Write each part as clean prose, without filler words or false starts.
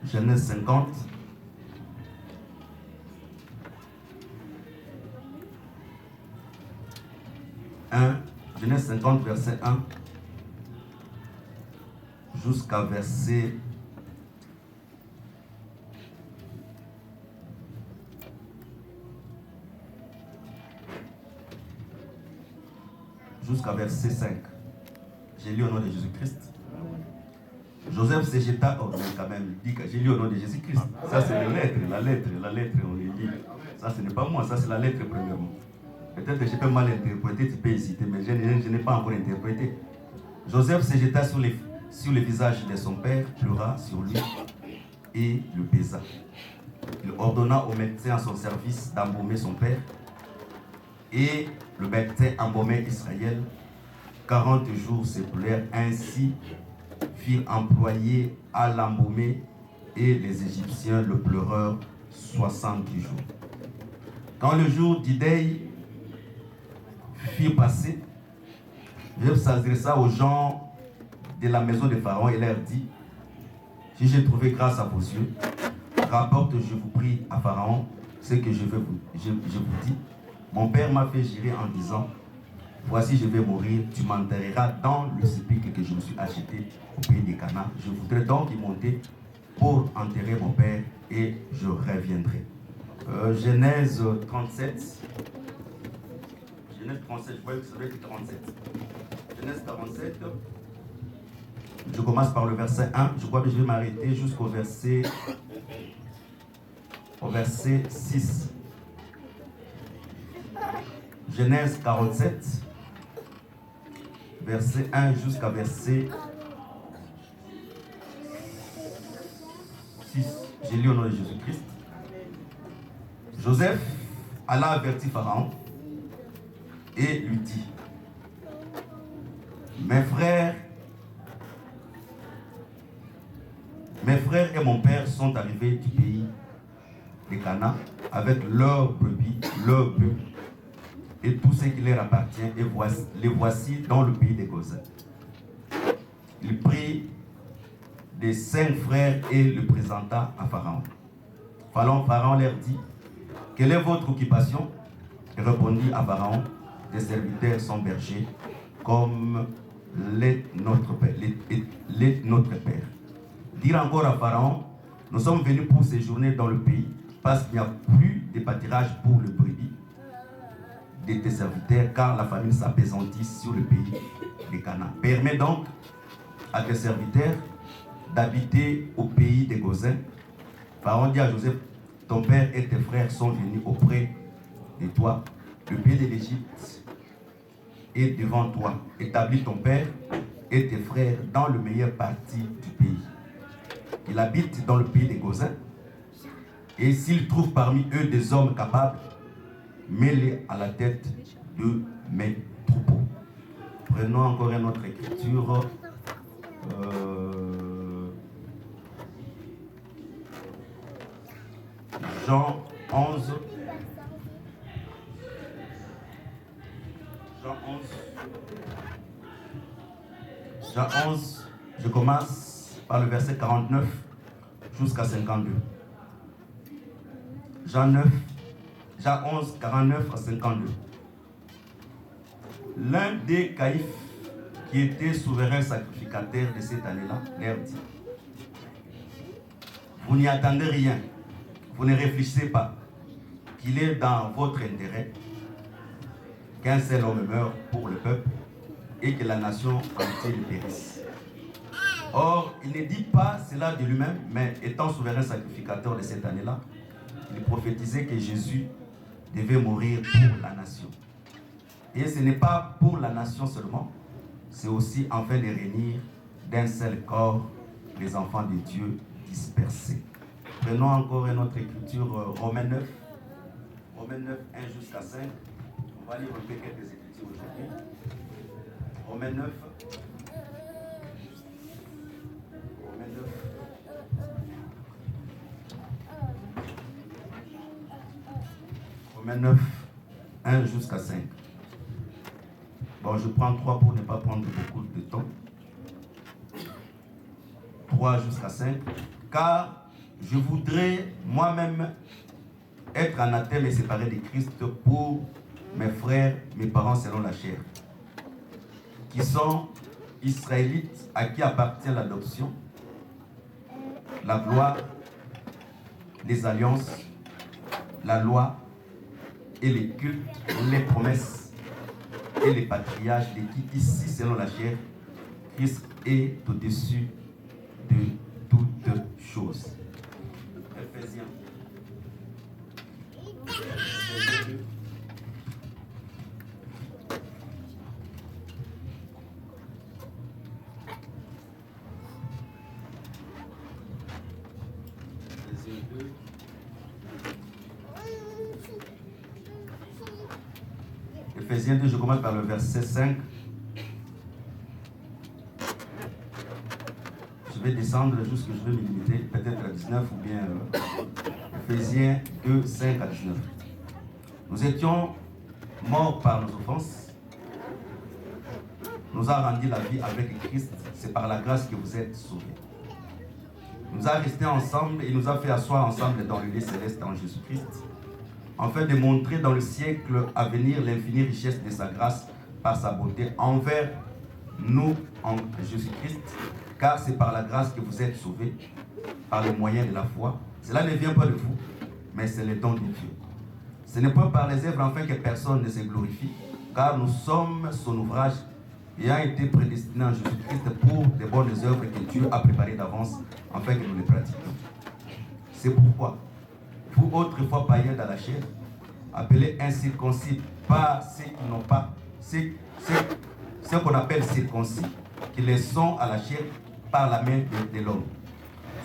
Genèse 50. Genèse 50, verset 1 jusqu'à verset 5. J'ai lu au nom de Jésus-Christ. Joseph se jeta, oh, quand même, il dit que j'ai lu au nom de Jésus-Christ. Ça, c'est la lettre, on les lit. Ça, ce n'est pas moi, ça, c'est la lettre, premièrement. Peut-être que je peux mal interpréter, tu peux hésiter, mais je n'ai pas encore interprété. Joseph se jeta sur le visage de son père, pleura sur lui et le baisa. Il ordonna au médecin à son service d'embaumer son père. Et le médecin embaumait Israël. 40 jours s'écoulèrent, ainsi firent employés à l'embaumer, et les Égyptiens le pleurèrent 70 jours. Quand le jour d'Idéi fut passé, Joseph s'adressa aux gens de la maison de Pharaon et leur dit: si j'ai trouvé grâce à vos yeux, rapporte, je vous prie, à Pharaon ce que je vous dis. Mon père m'a fait jurer en disant: voici, je vais mourir, tu m'enterreras dans le sépulcre que je me suis acheté au pays de Canaan. Je voudrais donc y monter pour enterrer mon père et je reviendrai. Genèse 37. Genèse 37, je voyais que ça devait être 47. Genèse 47. Je commence par le verset 1. Je crois que je vais m'arrêter jusqu'au verset 6. Genèse 47, verset 1 jusqu'à verset 6. J'ai lu au nom de Jésus-Christ. Joseph alla avertir Pharaon et lui dit: mes frères et mon père sont arrivés du pays de Canaan avec leurs brebis, leurs bœufs et tout ce qui leur appartient, et les voici dans le pays des Gosens. Il prit des 5 frères et le présenta à Pharaon. Pharaon leur dit: quelle est votre occupation? Et répondit à Pharaon: tes serviteurs sont bergers, comme l'est notre père. Dire encore à Pharaon: nous sommes venus pour séjourner dans le pays, parce qu'il n'y a plus de pâturage pour le brebis de tes serviteurs, car la famine s'appesantit sur le pays de Canaan. Permets donc à tes serviteurs d'habiter au pays des Gosens. Pharaon dit à Joseph: ton père et tes frères sont venus auprès de toi. Le pays de l'Égypte est devant toi. Établis ton père et tes frères dans le meilleur parti du pays. Il habite dans le pays des Gosens. Et s'il trouve parmi eux des hommes capables, mets-les à la tête de mes troupeaux. Prenons encore une autre écriture. Jean 11. Jean 11, je commence par le verset 49 jusqu'à 52. Jean 11, 49 à 52. L'un des caïphes, qui était souverain sacrificateur de cette année-là, leur dit: vous n'y attendez rien, vous ne réfléchissez pas qu'il est dans votre intérêt qu'un seul homme meure pour le peuple et que la nation entière périsse. Or, il ne dit pas cela de lui-même, mais étant souverain sacrificateur de cette année-là, il prophétisait que Jésus devait mourir pour la nation. Et ce n'est pas pour la nation seulement, c'est aussi afin de réunir d'un seul corps les enfants de Dieu dispersés. Prenons encore une autre écriture, Romains 9. Romains 9, 1 jusqu'à 5. On va lire un peu quelques écritures aujourd'hui. Romains 9. Romains 9. Romains 9, 1 jusqu'à 5. Bon, je prends 3 pour ne pas prendre beaucoup de temps. 3 jusqu'à 5. Car je voudrais moi-même être anathème et séparé de Christ pour mes frères, mes parents selon la chair, qui sont israélites, à qui appartient l'adoption, la gloire, les alliances, la loi et les cultes, les promesses et les patriarches, de qui ici, selon la chair, Christ est au-dessus de toutes choses. Ephésiens. Ephésiens 2, je commence par le verset 5. Je vais descendre jusqu'à, je vais me limiter peut-être à 19 ou bien Ephésiens 2, 5 à 19. Nous étions morts par nos offenses, nous a rendu la vie avec Christ, c'est par la grâce que vous êtes sauvés. Il nous a restés ensemble et nous a fait asseoir ensemble dans le lieu céleste en Jésus-Christ, afin de montrer dans le siècle à venir l'infinie richesse de sa grâce par sa bonté envers nous en Jésus-Christ, car c'est par la grâce que vous êtes sauvés, par le moyen de la foi. Cela ne vient pas de vous, mais c'est le don de Dieu. Ce n'est pas par les œuvres afin que personne ne se glorifie, car nous sommes son ouvrage ayant été prédestinés en Jésus-Christ pour de bonnes œuvres que Dieu a préparées d'avance afin que nous les pratiquions. C'est pourquoi, vous autrefois païens dans la chair, appelés incirconcis par ceux qui n'ont pas, ce qu'on appelle circoncis, qui les sont à la chair par la main de l'homme.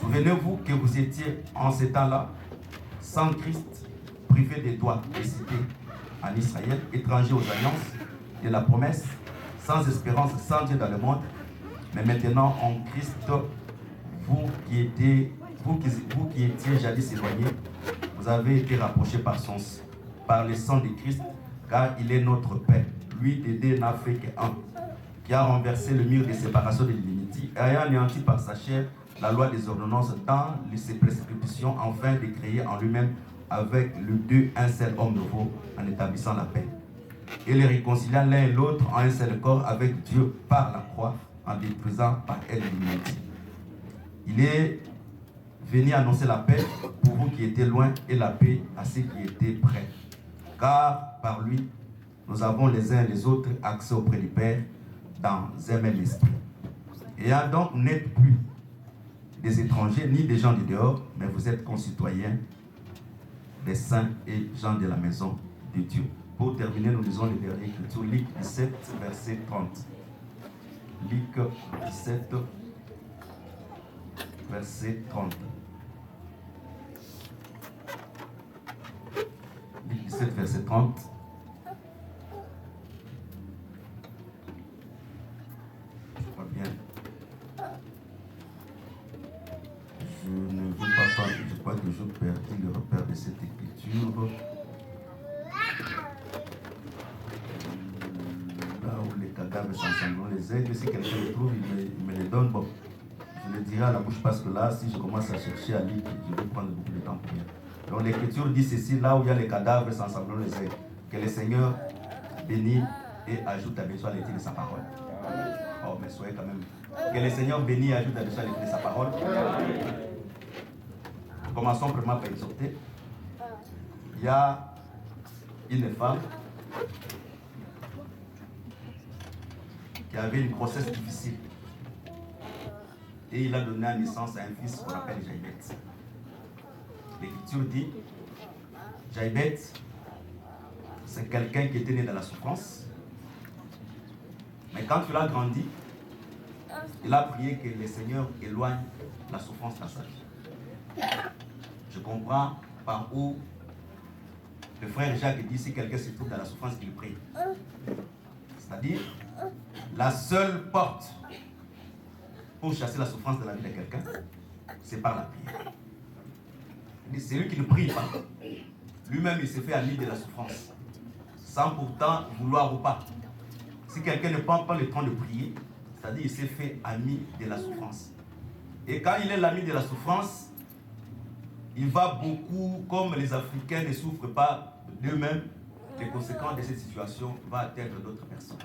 Souvenez-vous que vous étiez en ce temps-là, sans Christ, privés des droits et cités en Israël, étrangers aux alliances de la promesse, sans espérance, sans Dieu dans le monde. Mais maintenant, en Christ, vous qui étiez jadis éloignés, vous avez été rapprochés par le sang de Christ, car il est notre Père. Lui, des deux n'a fait qu'un, qui a renversé le mur de séparation de l'unité, ayant anéanti par sa chair la loi des ordonnances dans ses prescriptions, afin de créer en lui-même avec le deux un seul homme nouveau, en établissant la paix. Et les réconciliant l'un et l'autre en un seul corps avec Dieu par la croix, en détruisant par elle l'unité. Il est venu annoncer la paix pour vous qui étiez loin et la paix à ceux qui étaient près. Car par lui, nous avons les uns et les autres accès auprès du Père dans un même esprit. Et donc, vous n'êtes plus des étrangers ni des gens du dehors, mais vous êtes concitoyens des saints et gens de la maison de Dieu. Pour terminer, nous lisons les dernières écritures. Luc 17, verset 30. Luc 17, verset 30. Luc 17, verset 30. Je crois bien. Je ne veux pas parler, je crois que je perdis le repère de cette écriture. Là où les cadavres s'ensemblent les aigles, si quelqu'un le trouve, il me les donne. Bon, je le dirai à la bouche parce que là, si je commence à chercher à lire, je vais prendre beaucoup de temps pour lire. Donc l'écriture dit ceci, là où il y a les cadavres s'ensemblent les aigles, que le Seigneur bénisse et ajoute à besoin l'étude de sa parole. Oh, mais soyez quand même. Que le Seigneur bénisse et ajoute à besoin l'étude de sa parole. Commençons vraiment par exhorter. Il y a une femme qui avait une grossesse difficile. Et il a donné naissance à un fils qu'on appelle Jaïbet. L'Écriture dit, Jaïbet, c'est quelqu'un qui était né dans la souffrance. Mais quand il a grandi, il a prié que le Seigneur éloigne la souffrance dans sa vie. Je comprends par où le frère Jacques dit, si quelqu'un se trouve dans la souffrance, qu'il prie. C'est-à-dire, la seule porte pour chasser la souffrance de la vie de quelqu'un, c'est par la prière. C'est lui qui ne prie pas. Lui-même, il se fait ami de la souffrance, sans pourtant vouloir ou pas. Si quelqu'un ne prend pas le temps de prier, c'est-à-dire il s'est fait ami de la souffrance. Et quand il est l'ami de la souffrance, il va beaucoup, comme les Africains ne souffrent pas d'eux-mêmes, les conséquences de cette situation vont atteindre d'autres personnes.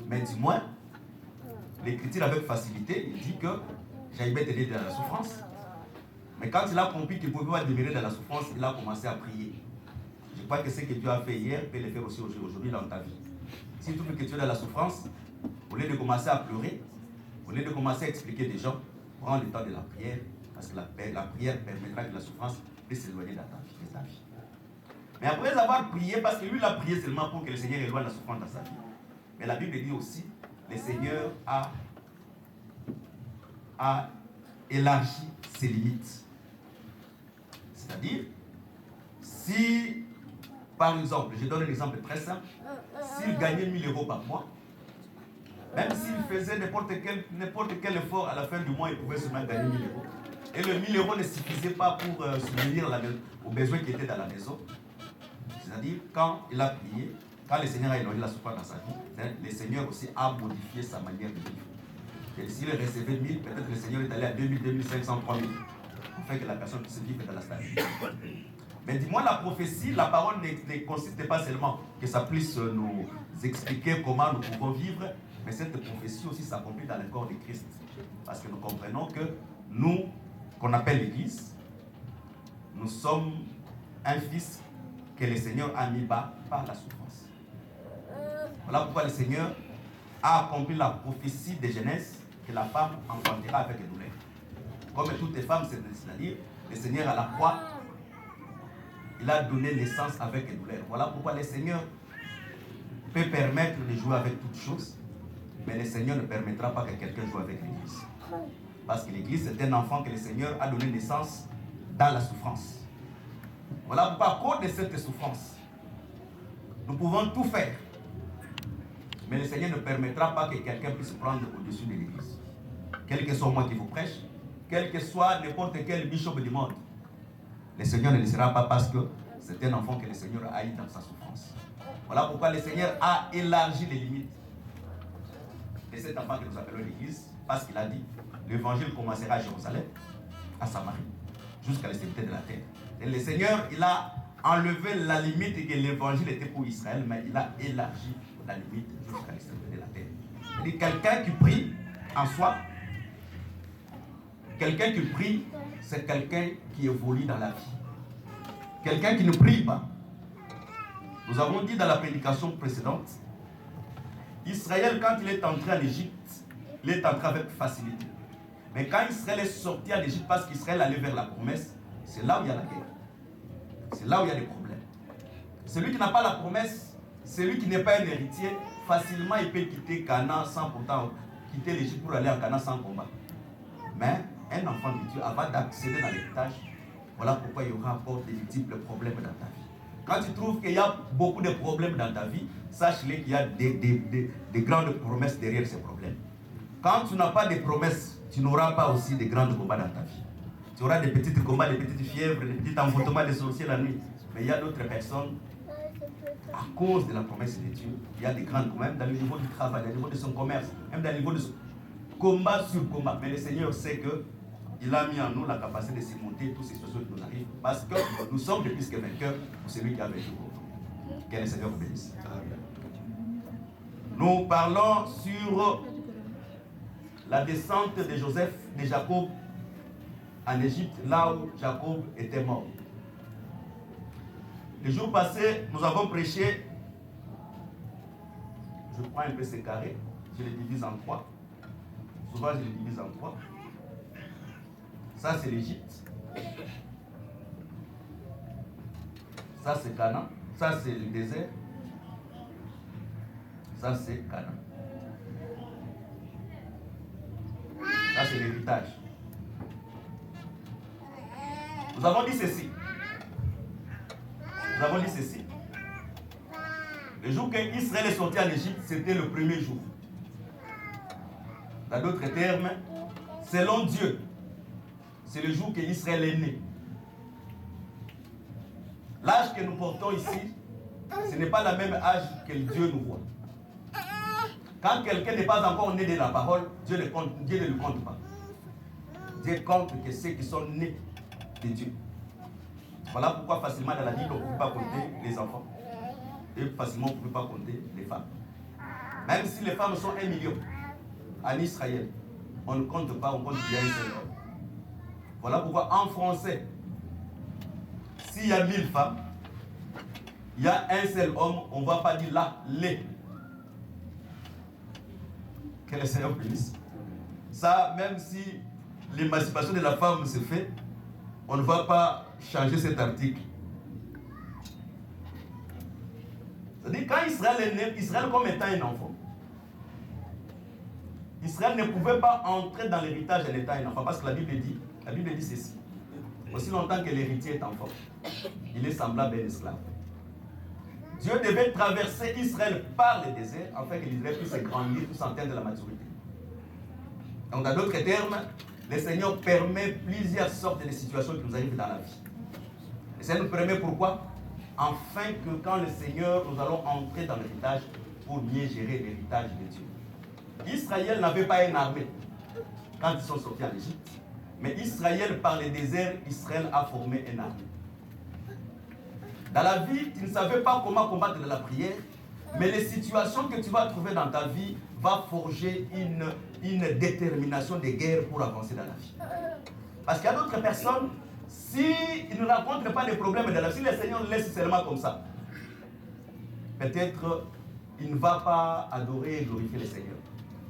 Mais du moins, l'Écriture avec facilité, il dit que Jaïbe était né dans la souffrance. Mais quand il a compris qu'il ne pouvait pas demeurer dans la souffrance, il a commencé à prier. Je crois que ce que Dieu a fait hier peut le faire aussi aujourd'hui dans ta vie. Si tu trouves que tu es dans la souffrance, au lieu de commencer à pleurer, au lieu de commencer à expliquer des gens, prends le temps de la prière, parce que la prière permettra que la souffrance puisse s'éloigner de ta vie. Mais après avoir prié, parce que lui il a prié seulement pour que le Seigneur éloigne la souffrance dans sa vie. Mais la Bible dit aussi, le Seigneur a élargi ses limites. C'est-à-dire, si, par exemple, je donne un exemple très simple, s'il gagnait 1000 euros par mois, même s'il faisait n'importe quel effort à la fin du mois, il pouvait seulement gagner 1000 euros. Et le 1000 euros ne suffisait pas pour subvenir aux besoins qui étaient dans la maison. C'est-à-dire, quand il a prié, quand le Seigneur a éloigné la souffrance dans sa vie, le Seigneur aussi a modifié sa manière de vivre. Et s'il recevait 1000, peut-être le Seigneur est allé à 2000, 2500, 3000. Afin que la personne puisse vivre dans la stabilité. Mais dis-moi, la prophétie, la parole ne consiste pas seulement que ça puisse nous expliquer comment nous pouvons vivre, mais cette prophétie aussi s'accomplit dans le corps de Christ. Parce que nous comprenons que nous, qu'on appelle l'Église, nous sommes un fils que le Seigneur a mis bas par la souffrance. Voilà pourquoi le Seigneur a accompli la prophétie de Genèse que la femme enfantera avec les douleurs. Comme toutes les femmes, c'est-à-dire, le Seigneur à la croix, il a donné naissance avec les douleurs. Voilà pourquoi le Seigneur peut permettre de jouer avec toutes choses, mais le Seigneur ne permettra pas que quelqu'un joue avec l'Église. Parce que l'Église, c'est un enfant que le Seigneur a donné naissance dans la souffrance. Voilà pourquoi, à cause de cette souffrance, nous pouvons tout faire. Mais le Seigneur ne permettra pas que quelqu'un puisse prendre au-dessus de l'Église. Quel que soit moi qui vous prêche, quel que soit n'importe quel bishop du monde, le Seigneur ne le laissera pas parce que c'est un enfant que le Seigneur a eu dans sa souffrance. Voilà pourquoi le Seigneur a élargi les limites de cet enfant que nous appelons l'Église, parce qu'il a dit, l'évangile commencera à Jérusalem, à Samarie, jusqu'à l'extrémité de la terre. Et le Seigneur, il a enlevé la limite et que l'évangile était pour Israël, mais il a élargi la limite jusqu'à l'extrémité de la terre. C'est-à-dire quelqu'un qui prie en soi, quelqu'un qui prie, c'est quelqu'un qui évolue dans la vie. Quelqu'un qui ne prie pas. Nous avons dit dans la prédication précédente, Israël, quand il est entré en Égypte, il est entré avec facilité. Mais quand Israël est sorti en Égypte, parce qu'Israël allait vers la promesse, c'est là où il y a la guerre. C'est là où il y a des problèmes. Celui qui n'a pas la promesse, celui qui n'est pas un héritier, facilement il peut quitter Canaan sans pourtant quitter l'Égypte pour aller en Canaan sans combat. Mais un enfant de Dieu, avant d'accéder dans l'héritage, voilà pourquoi il y aura encore des multiples problèmes dans ta vie. Quand tu trouves qu'il y a beaucoup de problèmes dans ta vie, sache-le qu'il y a des grandes promesses derrière ces problèmes. Quand tu n'as pas de promesses, tu n'auras pas aussi de grands combats dans ta vie. Tu auras des petits combats, des petites fièvres, des petits envoûtements des sorciers la nuit. Mais il y a d'autres personnes, à cause de la promesse de Dieu, il y a des grands combats, même dans le niveau du travail, dans le niveau de son commerce, même dans le niveau de son combat sur combat. Mais le Seigneur sait qu'il a mis en nous la capacité de surmonter toutes ces situations qui nous arrivent. Parce que nous sommes de plus que vainqueurs pour celui qui a vaincu pour nous. Que le Seigneur vous bénisse. Nous parlons sur la descente de Joseph, de Jacob en Égypte, là où Jacob était mort. Le jour passé, nous avons prêché, je prends un peu ces carrés, je les divise en trois. Souvent, je les divise en trois. Ça, c'est l'Égypte. Ça, c'est Canaan. Ça, c'est le désert. Ça, c'est Canaan. Ça, c'est l'héritage. Nous avons dit ceci. Nous avons dit ceci. Le jour qu'Israël est sorti en Égypte, c'était le premier jour. Dans d'autres termes, selon Dieu, c'est le jour qu'Israël est né. L'âge que nous portons ici, ce n'est pas le même âge que Dieu nous voit. Quand quelqu'un n'est pas encore né de la parole, Dieu ne le compte pas. Dieu compte que ceux qui sont nés de Dieu. Voilà pourquoi facilement dans la Bible, on ne peut pas compter les enfants. Et facilement, on ne peut pas compter les femmes. Même si les femmes sont 1 million en Israël, on ne compte pas, on compte bien un seul homme. Voilà pourquoi en français, s'il y a 1000 femmes, il y a un seul homme, on ne va pas dire là, les. Que le Seigneur bénisse. Ça, même si l'émancipation de la femme se fait, on ne va pas changer cet article. C'est-à-dire, quand Israël est né, Israël comme étant un enfant, Israël ne pouvait pas entrer dans l'héritage en étant un enfant, parce que la Bible dit ceci. Aussi longtemps que l'héritier est enfant, il est semblable à un esclave. Dieu devait traverser Israël par le désert afin que l'Israël puisse grandir, puisse atteindre la maturité. Donc, dans d'autres termes, le Seigneur permet plusieurs sortes de situations qui nous arrivent dans la vie. Et ça nous permet pourquoi? Afin que quand le Seigneur, nous allons entrer dans l'héritage pour mieux gérer l'héritage de Dieu. Israël n'avait pas une armée quand ils sont sortis en Égypte, mais Israël, par le désert, Israël a formé une armée. Dans la vie, tu ne savais pas comment combattre de la prière, mais les situations que tu vas trouver dans ta vie vont forger une détermination de guerre pour avancer dans la vie. Parce qu'il y a d'autres personnes, s'ils ne rencontrent pas de problèmes dans la vie, si le Seigneur laisse seulement comme ça, peut-être il ne va pas adorer et glorifier le Seigneur.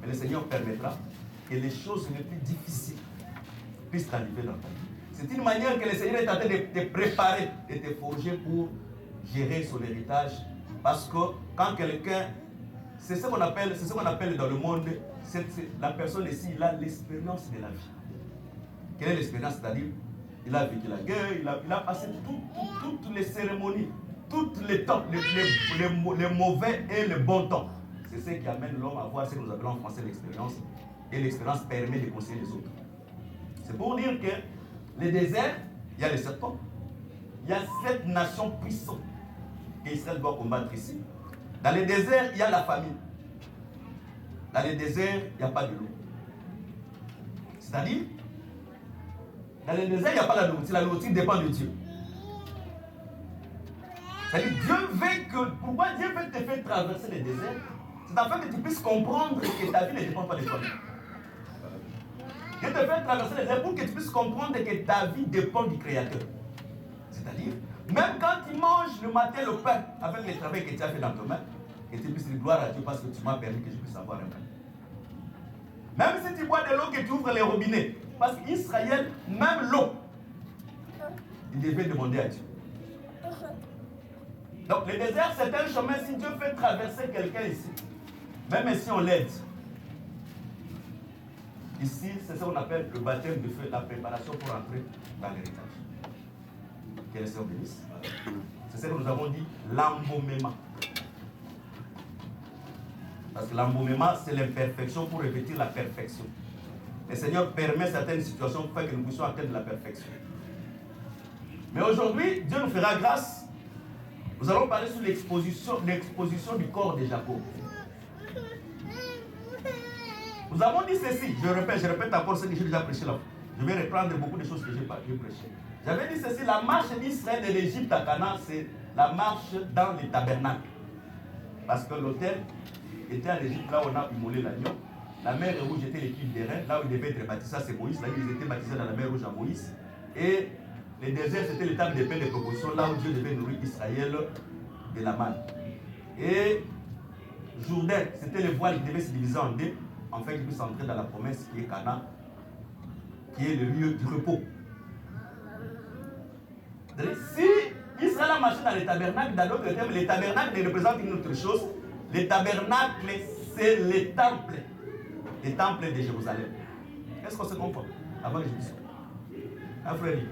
Mais le Seigneur permettra que les choses les plus difficiles puissent arriver dans ta vie. C'est une manière que le Seigneur est en train de te préparer, de te forger pour gérer son héritage. Parce que quand quelqu'un, c'est ce qu'on appelle dans le monde, la personne ici, il a l'expérience de la vie. Quelle est l'expérience? C'est-à-dire, il a vécu la guerre, il a passé toutes les cérémonies, tous les temps, les mauvais et les bons temps. C'est ce qui amène l'homme à voir ce que nous appelons en français l'expérience. Et l'expérience permet de conseiller les autres. C'est pour dire que le désert, il y a les serpents. Il y a 7 nations puissantes qu'Israël doit combattre ici. Dans le désert, il y a la famine. Dans le désert, il n'y a pas de l'eau. C'est-à-dire, dans le désert, il n'y a pas la nourriture. La nourriture dépend de Dieu. C'est-à-dire, Dieu veut que... Pourquoi Dieu veut te faire traverser le désert? C'est afin que tu puisses comprendre que ta vie ne dépend pas de toi. Dieu te fait traverser le désert pour que tu puisses comprendre que ta vie dépend du Créateur. C'est-à-dire, même quand tu manges le matin le pain avec le travail que tu as fait dans ton main, que tu puisses dire gloire à Dieu parce que tu m'as permis que je puisse avoir un pain. Même si tu bois de l'eau, que tu ouvres les robinets, parce qu'Israël, même l'eau, il devait demander à Dieu. Donc le désert, c'est un chemin. Si Dieu fait traverser quelqu'un ici, même si on l'aide, ici, c'est ce qu'on appelle le baptême de feu, la préparation pour entrer dans l'héritage. Que le Seigneur bénisse. C'est ce que nous avons dit, l'embaumement. Parce que l'embaumement, c'est l'imperfection pour revêtir la perfection. Le Seigneur permet certaines situations pour que nous puissions atteindre la perfection. Mais aujourd'hui, Dieu nous fera grâce. Nous allons parler sur l'exposition du corps de Jacob. Nous avons dit ceci, je répète encore ce que j'ai déjà prêché là. Je vais reprendre beaucoup de choses que j'ai prêchées. J'avais dit ceci, la marche d'Israël de l'Égypte à Canaan, c'est la marche dans les tabernacles. Parce que l'autel était en Égypte, là où on a immolé l'agneau. La mer rouge était l'équipe des reins, là où ils devaient être baptisés, ça c'est Moïse, là où ils étaient baptisés dans la mer rouge à Moïse. Et le désert, c'était l'étape des pains de proposition, là où Dieu devait nourrir Israël de la manne. Et Jourdain, c'était le voile qui devait se diviser en deux, afin qu'il puisse entrer dans la promesse qui est Canaan, qui est le lieu du repos. Si Israël a marché dans les tabernacles, dans d'autres termes, les tabernacles ne représentent une autre chose. Les tabernacles, c'est les temples de Jérusalem. Est-ce qu'on se comprend? Avant que je dise ça. Un frère dit,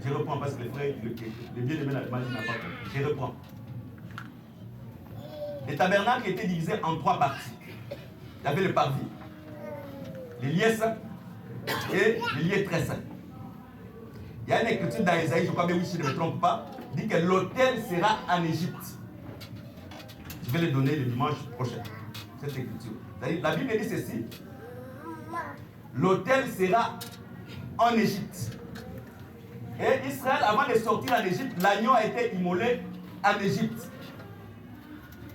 je reprends parce que le frère, le bien-aimé n'a pas compris. Je reprends. Les tabernacles étaient divisés en 3 parties. Il y avait le parvis, les lieux saints et les lieux très saints. Il y a une écriture dans Isaïe, je crois bien, oui, si je ne me trompe pas, dit que l'autel sera en Égypte. Je vais le donner le dimanche prochain, cette écriture. La Bible dit ceci. l'autel sera en Égypte. Et Israël, avant de sortir en Égypte, l'agneau a été immolé en Égypte.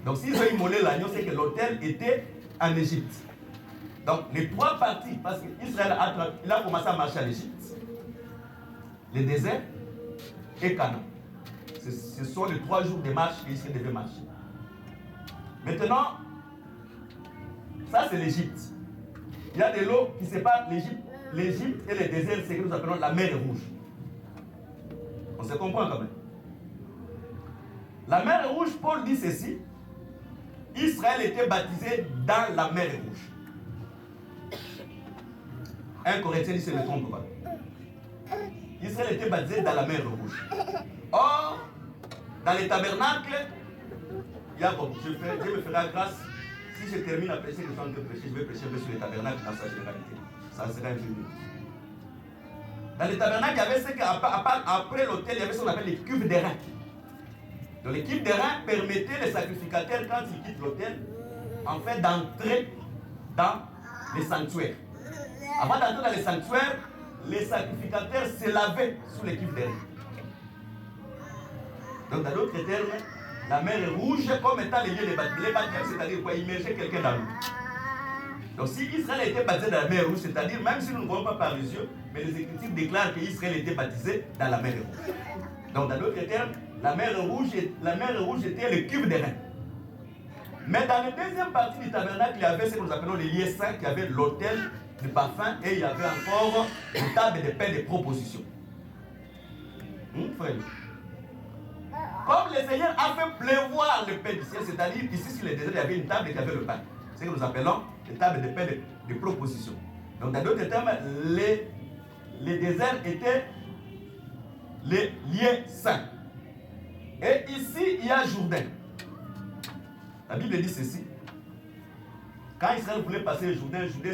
Donc s'ils ont immolé l'agneau, c'est que l'autel était en Égypte. Donc les trois parties, parce qu'Israël a commencé à marcher en Égypte, le désert et Canaan. Ce sont les 3 jours de marche qu'Israël devait marcher. Maintenant, ça c'est l'Égypte. Il y a de l'eau qui sépare l'Égypte et le désert, c'est ce que nous appelons la mer Rouge. On se comprend quand même. La mer Rouge, Paul dit ceci: Israël était baptisé dans la mer Rouge. 1 Corinthiens dit, c'est le trompe pas. Israël était baptisé dans la mer Rouge. Or, dans les tabernacles, il y a bon, Dieu me fera grâce. Si je termine à prêcher, je vais prêcher sur les tabernacles dans sa généralité. Ça sera un peu mieux. Dans les tabernacles, il y avait ce qu'après l'autel, il y avait ce qu'on appelle les cuves d'airain. Donc les cuves d'airain permettaient les sacrificateurs, quand ils quittent l'autel, en fait d'entrer dans les sanctuaires. Avant d'entrer dans les sanctuaires, les sacrificateurs se lavaient sous les cuves d'airain. Donc dans d'autres termes, la mer est rouge comme étant les lieux des baptêmes. Les baptêmes, c'est-à-dire quoi? Immerger quelqu'un dans l'eau. Donc si Israël était baptisé dans la mer rouge, c'est-à-dire même si nous ne voyons pas par les yeux, mais les Écritures déclarent qu'Israël était baptisé dans la mer rouge. Donc dans d'autres termes, la mer rouge était le cube d'airain. Mais dans la deuxième partie du tabernacle, il y avait ce que nous appelons les lieux saints, qui avait l'autel de parfum et il y avait encore une table de paix de proposition. Frère. Comme le Seigneur a fait pleuvoir le pain du ciel, c'est-à-dire ici sur le désert, il y avait une table qui avait le pain. C'est ce que nous appelons les tables de pain de proposition. Donc dans d'autres termes, les déserts étaient les lieux saints. Et ici, il y a Jourdain. La Bible dit ceci. Quand Israël voulait passer le Jourdain, Jourdain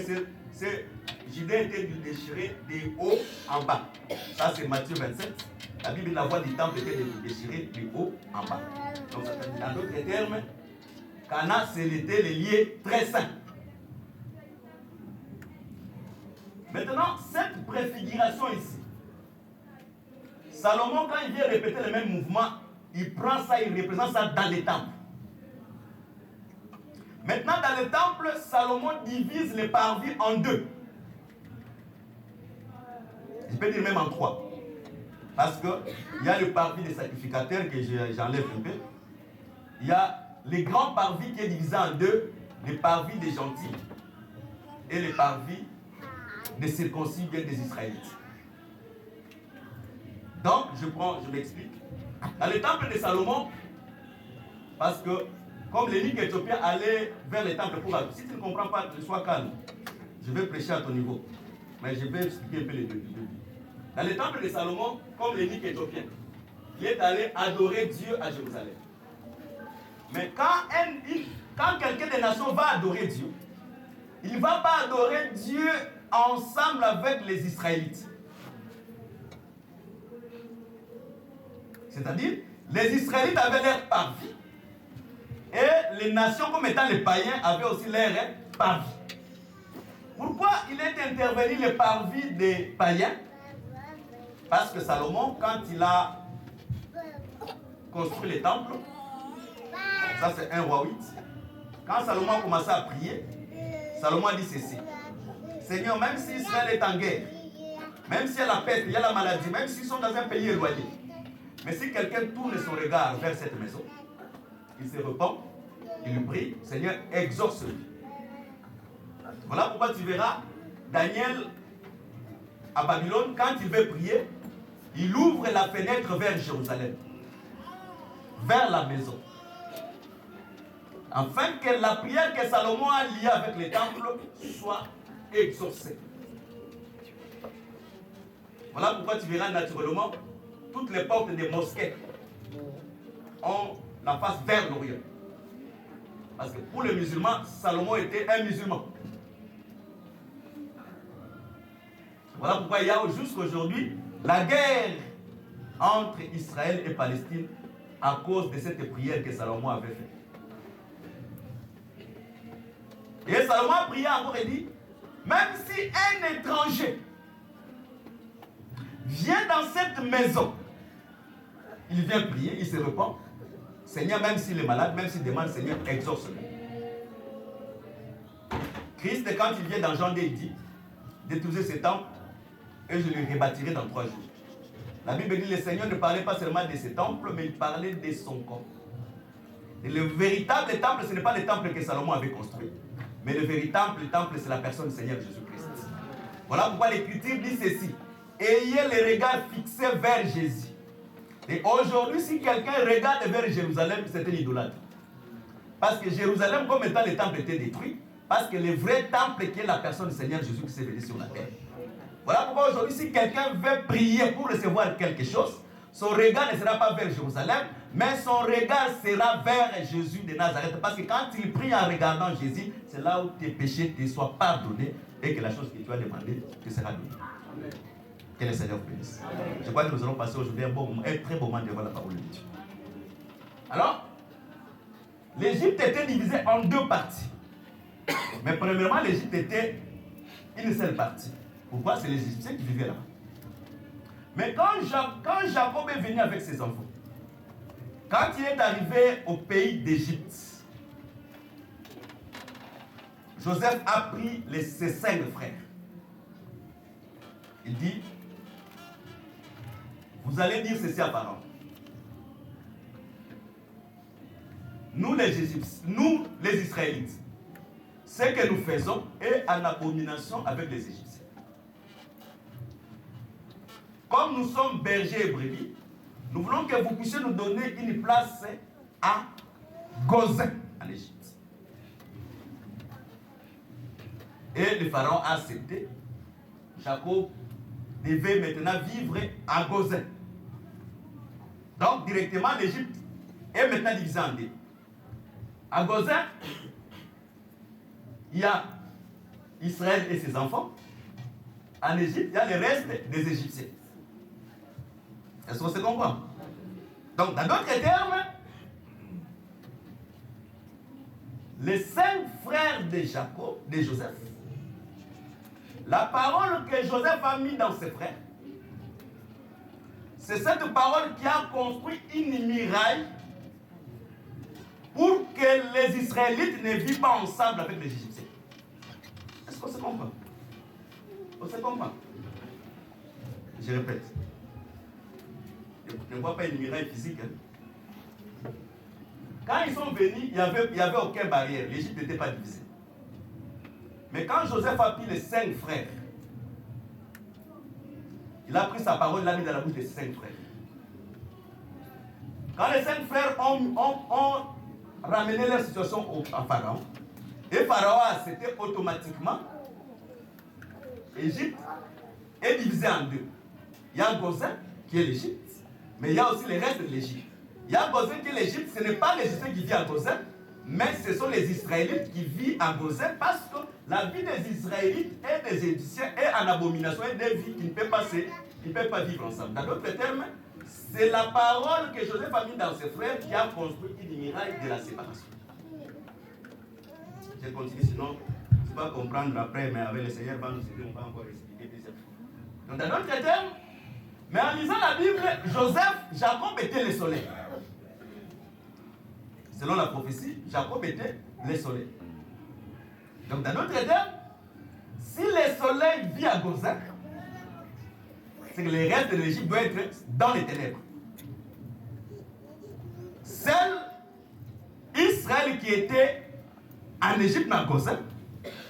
était déchiré de haut en bas. Ça, c'est Matthieu 27. La Bible, la voie du temple était déchirée de haut en bas. Donc, dans d'autres termes, Canaan, c'était les lieux très saints. Maintenant, cette préfiguration ici, Salomon, quand il vient répéter le même mouvement, il prend ça, il représente ça dans les temples. Maintenant, dans le temple, Salomon divise les parvis en 2. Je peux dire même en 3. Parce qu'il y a le parvis des sacrificateurs que j'enlève un peu. Il y a les grands parvis qui est divisé en 2, les parvis des gentils et les parvis des circoncis bien des Israélites. Donc, je m'explique. Dans le temple de Salomon, parce que comme l'énigme éthiopien allait vers le temple pour... Si tu ne comprends pas, sois calme. Je vais prêcher à ton niveau. Mais je vais expliquer un peu les deux. Dans le temple de Salomon, comme l'énigme éthiopien, il est allé adorer Dieu à Jérusalem. Mais quand quelqu'un des nations va adorer Dieu, il ne va pas adorer Dieu ensemble avec les Israélites. C'est-à-dire, les Israélites avaient leur parvis. Et les nations, comme étant les païens, avaient aussi leur parvis. Pourquoi il est intervenu le parvis des païens? Parce que Salomon, quand il a construit les temples, ça c'est 1 roi 8, quand Salomon a commencé à prier, Salomon a dit ceci: Seigneur, même si Israël est en guerre, même s'il y a la peste, il y a la maladie, même s'ils sont dans un pays éloigné, mais si quelqu'un tourne son regard vers cette maison, il se repent, il lui prie, Seigneur, exauce-le. Voilà pourquoi tu verras Daniel à Babylone, quand il veut prier, il ouvre la fenêtre vers Jérusalem, vers la maison, afin que la prière que Salomon a liée avec les temples soit exaucée. Voilà pourquoi tu verras naturellement toutes les portes des mosquées ont la face vers l'Orient. Parce que pour les musulmans, Salomon était un musulman. Voilà pourquoi il y a jusqu'aujourd'hui la guerre entre Israël et Palestine à cause de cette prière que Salomon avait faite. Et Salomon a prié encore et dit: Même si un étranger vient dans cette maison, il vient prier, il se repent. Seigneur, même s'il est malade, même s'il demande, Seigneur, exauce-le. Christ, quand il vient dans Jean 2, il dit, détruisez ce temple et je le rebâtirai dans 3 jours. La Bible dit, le Seigneur ne parlait pas seulement de ce temple, mais il parlait de son corps. Et le véritable temple, ce n'est pas le temple que Salomon avait construit. Mais le véritable temple, c'est la personne du Seigneur Jésus-Christ. Voilà pourquoi l'Écriture dit ceci. Ayez les regards fixés vers Jésus. Et aujourd'hui, si quelqu'un regarde vers Jérusalem, c'est un idolâtre. Parce que Jérusalem, comme étant le temple, était détruit. Parce que le vrai temple qui est la personne du Seigneur Jésus qui s'est venu sur la terre. Voilà pourquoi aujourd'hui, si quelqu'un veut prier pour recevoir quelque chose, son regard ne sera pas vers Jérusalem, mais son regard sera vers Jésus de Nazareth. Parce que quand il prie en regardant Jésus, c'est là où tes péchés te soient pardonnés et que la chose que tu as demandé te sera donnée. Amen. Que le Seigneur vous bénisse. Je crois que nous allons passer aujourd'hui un très beau moment devant la parole de Dieu. Alors, l'Égypte était divisée en 2 parties. Mais premièrement, l'Égypte était une seule partie. Pourquoi? C'est les Égyptiens qui vivaient là. Mais quand Jacob est venu avec ses enfants, quand il est arrivé au pays d'Égypte, Joseph a pris ses 5 frères. Il dit, vous allez dire ceci à Pharaon. Nous les Égyptiens, nous les Israélites, ce que nous faisons est en abomination avec les Égyptiens. Comme nous sommes bergers et brebis, nous voulons que vous puissiez nous donner une place à Gozin, en Égypte. Et le pharaon a accepté. Jacob devait maintenant vivre à Gozin. Donc, directement, l'Égypte est maintenant divisée en 2. À Gozin, il y a Israël et ses enfants. En Égypte, il y a le reste des Égyptiens. Est-ce qu'on se comprend? Donc, dans d'autres termes, les 5 frères de Jacob, de Joseph, la parole que Joseph a mise dans ses frères, c'est cette parole qui a construit une muraille pour que les Israélites ne vivent pas ensemble avec les Égyptiens. Est-ce qu'on se comprend? On se comprend? Je répète. Je ne vois pas une muraille physique. Hein. Quand ils sont venus, il n'y avait aucune barrière. L'Égypte n'était pas divisée. Mais quand Joseph a pris les 5 frères, il a pris sa parole, il l'a mis dans la bouche des 5 frères. Quand les 5 frères ont ramené leur situation à Pharaon, et Pharaon a accepté automatiquement, l'Égypte est divisée en 2. Il y a Gozin, qui est l'Égypte, mais il y a aussi le reste de l'Égypte. Il y a Gozin qui est l'Égypte, ce n'est pas l'Égyptien qui vit à Gozin, mais ce sont les Israélites qui vivent à Gozin parce que la vie des Israélites et des Égyptiens est en abomination et des vies qui ne peuvent pas vivre ensemble. Dans d'autres termes, c'est la parole que Joseph a mis dans ses frères qui a construit une muraille de la séparation. Je continue, sinon, je ne vais pas comprendre après, mais avec le Seigneur, va nous aider, on va encore expliquer deuxième fois. Donc, dans d'autres termes, mais en lisant la Bible, Jacob était le soleil. Selon la prophétie, Jacob était le soleil. Donc, dans d'autres termes, si le soleil vit à Gozin, c'est que le reste de l'Égypte doit être dans les ténèbres. Seul Israël qui était en Égypte, à Gozin,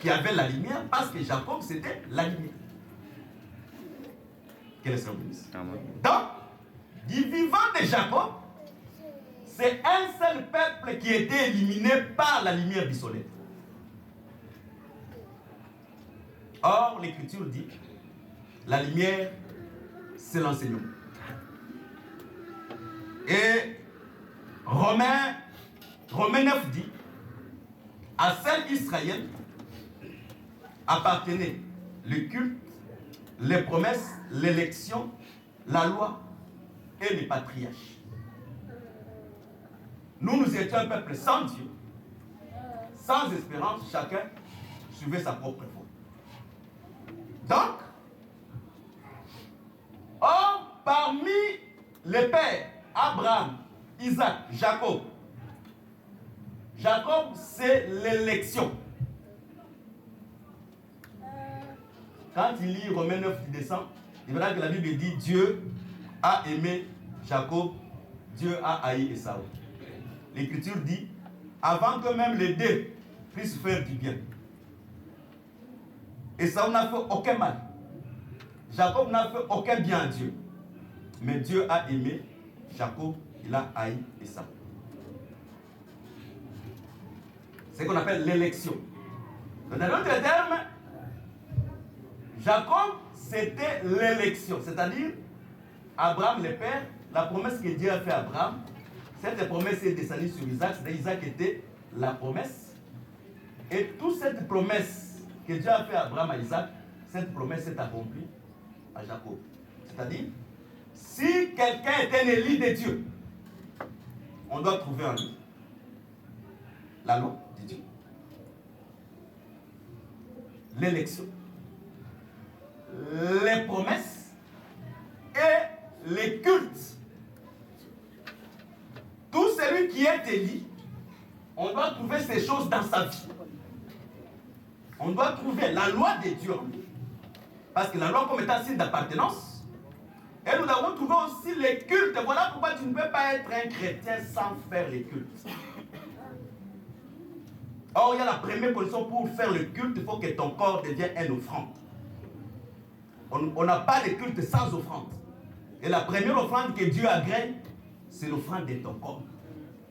qui avait la lumière, parce que Jacob, c'était la lumière. Quel est son bénéfice? Donc, du vivant de Jacob, c'est un seul peuple qui était éliminé par la lumière du soleil. Or, l'Écriture dit, la lumière, c'est l'enseignement. Et Romains 9 dit, à seul Israël appartenait le culte, les promesses, l'élection, la loi et les patriarches. Nous étions un peuple sans Dieu, sans espérance, chacun suivait sa propre voie. Donc, or, parmi les pères, Abraham, Isaac, Jacob, c'est l'élection. Quand il lit Romains 9, il descend, il verra que la Bible dit Dieu a aimé Jacob, Dieu a haï Esaü. L'Écriture dit, avant que même les deux puissent faire du bien, Esaü n'a fait aucun mal. Jacob n'a fait aucun bien à Dieu. Mais Dieu a aimé Jacob, il a haï Esaü. C'est ce qu'on appelle l'élection. Dans d'autres termes, Jacob, c'était l'élection. C'est-à-dire, Abraham, le père, la promesse que Dieu a faite à Abraham, cette promesse est descendue sur Isaac. C'est-à-dire, Isaac était la promesse. Et toute cette promesse que Dieu a faite à Abraham, à Isaac, cette promesse est accomplie à Jacob. C'est-à-dire, si quelqu'un est un élu de Dieu, on doit trouver en lui la loi de Dieu, l'élection, les promesses et les cultes. Tout celui qui est élu, on doit trouver ces choses dans sa vie. On doit trouver la loi de Dieu en lui. Parce que la loi comme étant signe d'appartenance. Et nous avons trouvé aussi les cultes. Voilà pourquoi tu ne peux pas être un chrétien sans faire les cultes. Or, il y a la première condition pour faire le culte, il faut que ton corps devienne une offrande. On n'a pas de culte sans offrande. Et la première offrande que Dieu agrée, c'est l'offrande de ton corps.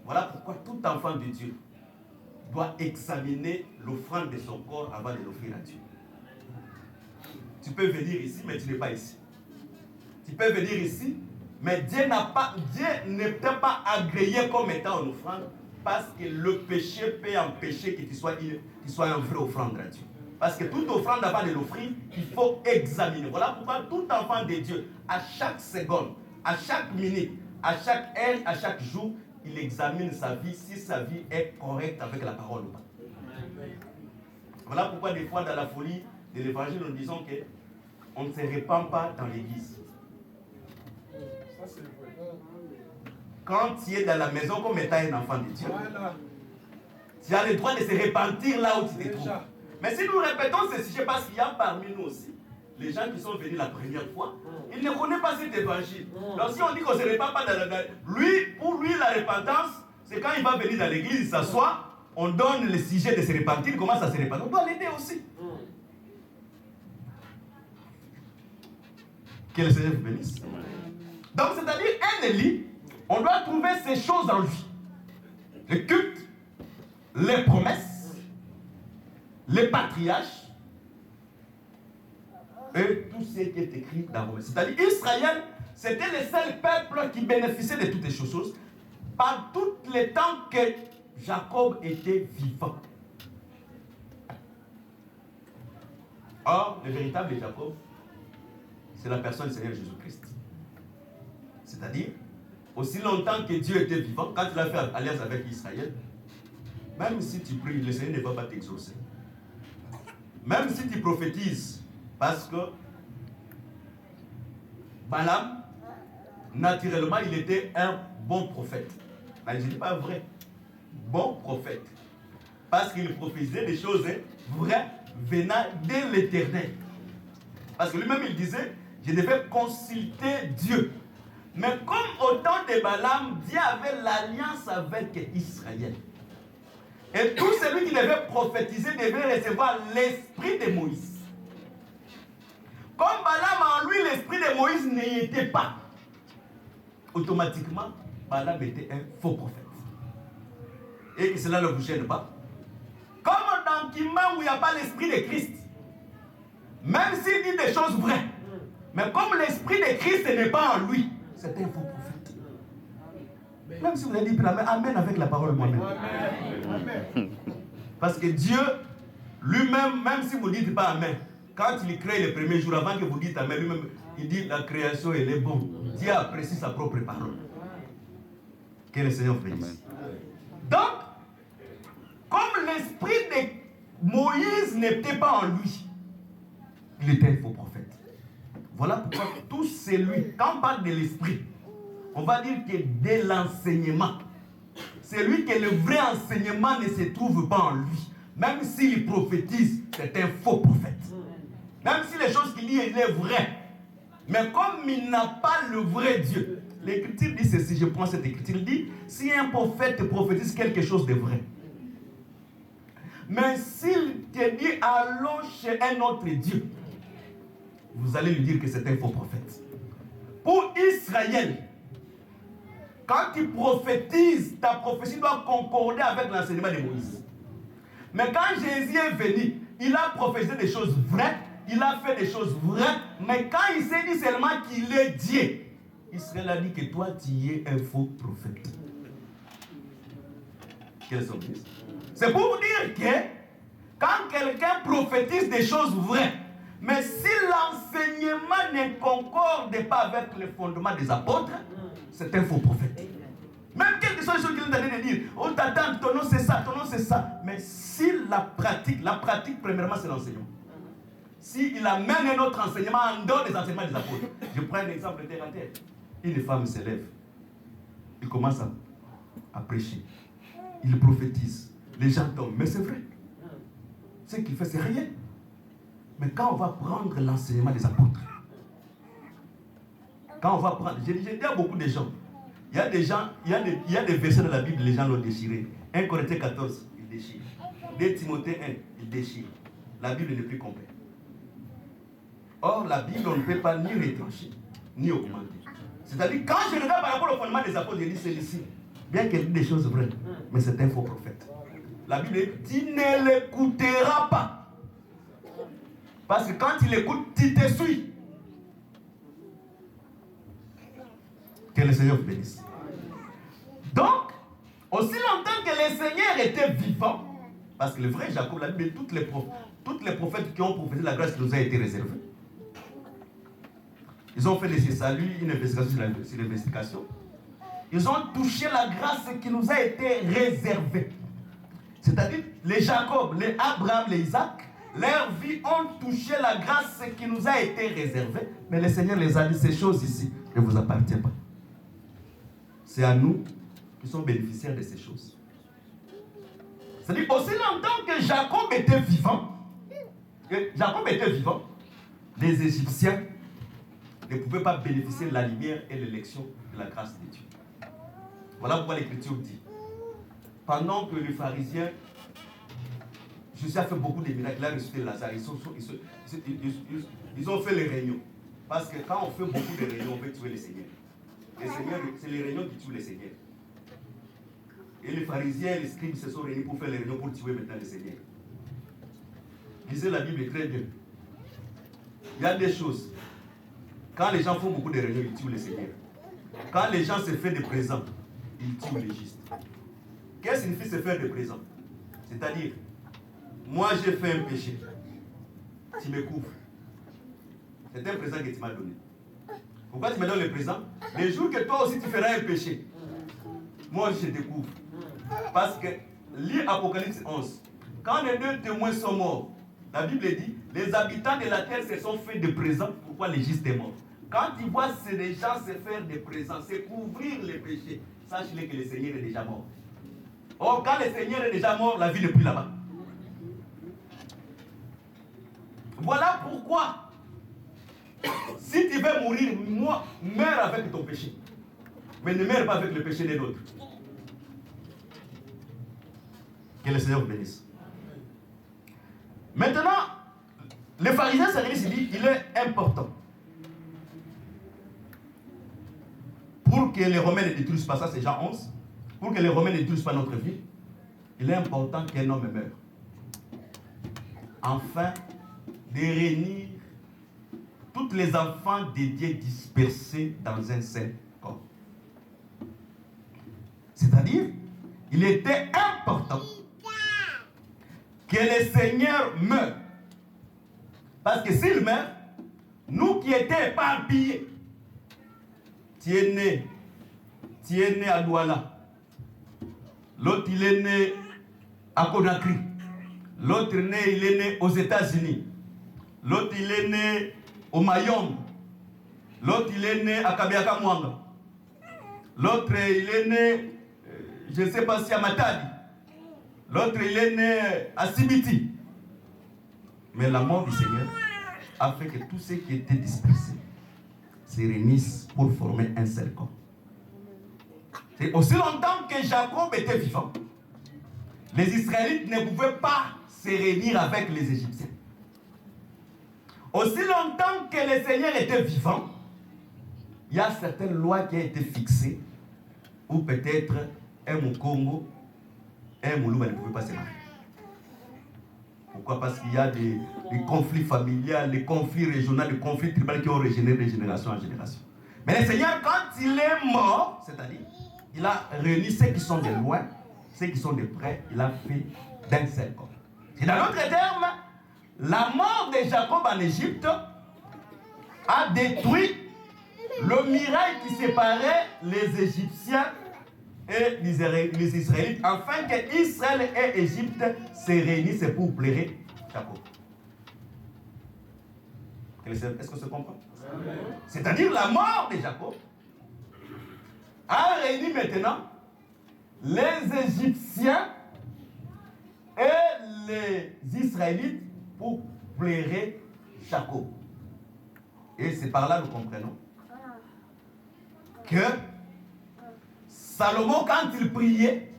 Voilà pourquoi tout enfant de Dieu doit examiner l'offrande de son corps avant de l'offrir à Dieu. Tu peux venir ici, mais tu n'es pas ici. Tu peux venir ici, mais Dieu ne t'a pas agréé comme étant une offrande, parce que le péché peut empêcher que tu sois un vrai offrande à Dieu. Parce que toute offrande, avant de l'offrir, il faut examiner. Voilà pourquoi tout enfant de Dieu, à chaque seconde, à chaque minute, à chaque heure, à chaque jour, il examine sa vie, si sa vie est correcte avec la parole ou pas. Voilà pourquoi des fois dans la folie de l'évangile, nous disons qu'on ne se répand pas dans l'église. Quand tu es dans la maison comme étant un enfant de Dieu, tu as le droit de se repentir là où tu te trouves. Mais si nous répétons ce sujet, parce qu'il y a parmi nous aussi les gens qui sont venus la première fois, ils ne connaissent pas cet évangile. Donc si on dit qu'on ne se répand pas pour lui la repentance, c'est quand il va venir dans l'église, il s'assoit, on donne le sujet de se repentir, il commence à se répandre. On doit l'aider aussi. Que le Seigneur vous bénisse. Donc c'est-à-dire un élu, on doit trouver ces choses en lui. Le culte, les promesses, les patriarches, et tout ce qui est écrit dans Romains. C'est-à-dire Israël, c'était le seul peuple qui bénéficiait de toutes les choses par tout le temps que Jacob était vivant. Or, le véritable Jacob, c'est la personne du Seigneur Jésus-Christ. C'est-à-dire, aussi longtemps que Dieu était vivant, quand il a fait alliance avec Israël, même si tu pries, le Seigneur ne va pas t'exaucer. Même si tu prophétises, parce que Balaam, naturellement, il était un bon prophète. Mais je ne dis pas vrai. Bon prophète. Parce qu'il prophétisait des choses vraies venant de l'Éternel. Parce que lui-même, il disait, je devais consulter Dieu. Mais comme au temps de Balaam, Dieu avait l'alliance avec Israël. Et tout celui qui devait prophétiser devait recevoir l'esprit de Moïse. Comme Balaam en lui, l'esprit de Moïse n'y était pas. Automatiquement, Balaam était un faux prophète. Et que cela ne vous gêne pas. Comme dans Kimba où il n'y a pas l'esprit de Christ. Même s'il dit des choses vraies. Mais comme l'esprit de Christ n'est pas en lui, c'est un faux prophète. Même si vous avez dit amen avec la parole moi-même. Parce que Dieu, lui-même, même si vous ne dites pas amen, quand il crée le premier jour, avant que vous dites amen, lui-même, il dit la création, elle est bonne. Dieu apprécie sa propre parole. Que le Seigneur vous bénisse. Donc, comme l'esprit de Moïse n'était pas en lui, il était un faux prophète. Voilà pourquoi tout celui, quand on parle de l'esprit, on va dire que de l'enseignement, c'est lui que le vrai enseignement ne se trouve pas en lui. Même s'il prophétise, c'est un faux prophète. Même si les choses qu'il dit, il est vrai. Mais comme il n'a pas le vrai Dieu, l'Écriture dit ceci, je prends cette Écriture, il dit, si un prophète prophétise quelque chose de vrai, mais s'il te dit, allons chez un autre Dieu, vous allez lui dire que c'est un faux prophète. Pour Israël, quand tu prophétises, ta prophétie doit concorder avec l'enseignement de Moïse. Mais quand Jésus est venu, il a prophétisé des choses vraies, il a fait des choses vraies, mais quand il s'est dit seulement qu'il est Dieu, Israël a dit que toi, tu es un faux prophète. Quelles sont les? C'est pour vous dire que quand quelqu'un prophétise des choses vraies, mais si l'enseignement ne concorde pas avec le fondement des apôtres, c'est un faux prophète. Même quelles que soient les choses qu'il est en train de dire, oh t'attends, ton nom c'est ça, ton nom c'est ça. Mais si la pratique premièrement c'est l'enseignement. S'il amène un autre enseignement en dehors des enseignements des apôtres. Je prends un exemple terre à terre. Une femme se lève. Il commence à prêcher. Il prophétise. Les gens tombent. Mais c'est vrai. Ce qu'il fait, c'est rien. Mais quand on va prendre l'enseignement des apôtres, quand on va prendre... J'ai dit à beaucoup de gens, il y a des gens, il y a des versets dans la Bible, les gens l'ont déchiré. 1 Corinthiens 14, il déchire. 2 Timothée 1, il déchire. La Bible n'est plus complète. Or, la Bible, on ne peut pas ni retrancher, ni augmenter. C'est-à-dire, quand je regarde par rapport au fondement des apôtres, je dis celui-ci, bien qu'il dise des choses vraies, mais c'est un faux prophète. La Bible dit, tu ne l'écouteras pas. Parce que quand il écoute, tu te suis. Que le Seigneur vous bénisse. Donc, aussi longtemps que le Seigneur était vivant, parce que le vrai Jacob, la Bible, toutes les prophètes qui ont prophétisé la grâce qui nous a été réservée, ils ont fait de ce salut une investigation sur l'investigation. Ils ont touché la grâce qui nous a été réservée. C'est-à-dire, les Jacob, les Abraham, les Isaac, leur vie ont touché la grâce qui nous a été réservée. Mais le Seigneur les a dit, ces choses ici ne vous appartiennent pas. C'est à nous qui sommes bénéficiaires de ces choses. C'est-à-dire, aussi longtemps que Jacob était vivant, les Égyptiens ne pouvaient pas bénéficier de la lumière et de l'élection de la grâce de Dieu. Voilà pourquoi l'Écriture dit, pendant que les pharisiens, Jésus a fait beaucoup de miracles, il a ressuscité Lazare, ils ont fait les réunions. Parce que quand on fait beaucoup de réunions, on veut tuer les seigneurs. Les seigneurs, c'est les réunions qui tuent les seigneurs. Et les pharisiens et les scribes se sont réunis pour faire les réunions pour tuer maintenant les seigneurs. Lisez la Bible très bien. Il y a des choses. Quand les gens font beaucoup de réunions, ils tuent les seigneurs. Quand les gens se font des présents, ils tuent les justes. Qu'est-ce que signifie se faire des présents? C'est-à-dire, moi j'ai fait un péché. Tu me couvres. C'est un présent que tu m'as donné. Pourquoi tu me donnes le présent? Le jour que toi aussi tu feras un péché, moi je te découvre. Parce que, lis Apocalypse 11. Quand les deux témoins sont morts, la Bible dit, les habitants de la terre se sont fait des présents. Pourquoi les justes sont morts? Quand tu vois ces gens se faire des présents, c'est couvrir les péchés. Sache-le que le Seigneur est déjà mort. Or, quand le Seigneur est déjà mort, la vie n'est plus là-bas. Voilà pourquoi, si tu veux mourir, meurs avec ton péché. Mais ne meurs pas avec le péché des autres. Que le Seigneur vous bénisse. Maintenant, les pharisiens se réunissent, ils disent, il est important, pour que les Romains ne détruisent pas, ça c'est Jean 11, pour que les Romains ne détruisent pas notre vie, il est important qu'un homme meure. Afin de réunir tous les enfants de Dieu dispersés dans un seul corps. C'est-à-dire, il était important que le Seigneur meure. Parce que s'il meurt, nous qui étions éparpillés, tu es né à Douala, l'autre il est né à Conakry, l'autre il est né aux États-Unis, L'autre, il est né au Mayombe. L'autre, il est né à Kabiaka Mwanga. L'autre, il est né, je ne sais pas si à Matadi. L'autre, il est né à Sibiti. Mais la mort du Seigneur a fait que tous ceux qui étaient dispersés se réunissent pour former un seul corps. C'est aussi longtemps que Jacob était vivant, les Israélites ne pouvaient pas se réunir avec les Égyptiens. Aussi longtemps que le Seigneur était vivant, il y a certaines lois qui ont été fixées, ou peut-être un Mukongo, un Moulouba ne pouvait pas se marier. Pourquoi? Parce qu'il y a des conflits familiaux, des conflits régionaux, des conflits tribaux qui ont régénéré de génération en génération. Mais le Seigneur, quand il est mort, c'est-à-dire, il a réuni ceux qui sont de loin, ceux qui sont de près, il a fait d'un seul corps. Et dans d'autres termes, la mort de Jacob en Égypte a détruit le mirail qui séparait les Égyptiens et les Israélites, afin que Israël et Égypte se réunissent pour plaire Jacob. Est-ce que ça comprend? C'est-à-dire la mort de Jacob a réuni maintenant les Égyptiens et les Israélites pour plaire Jacob. Et c'est par là que nous comprenons que Salomon, quand il priait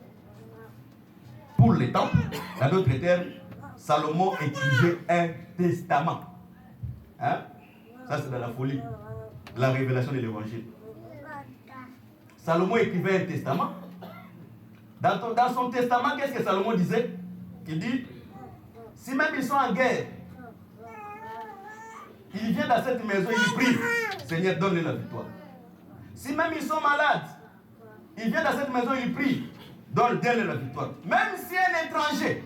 pour les temples, dans d'autres termes, Salomon écrivait un testament. Hein? Ça, c'est dans la folie, la révélation de l'évangile. Salomon écrivait un testament. Dans son testament, qu'est-ce que Salomon disait? Il dit, si même ils sont en guerre, il vient dans cette maison, il prie, Seigneur, donne-lui la victoire. Si même ils sont malades, il vient dans cette maison, il prie, donne-lui la victoire. Même si un étranger,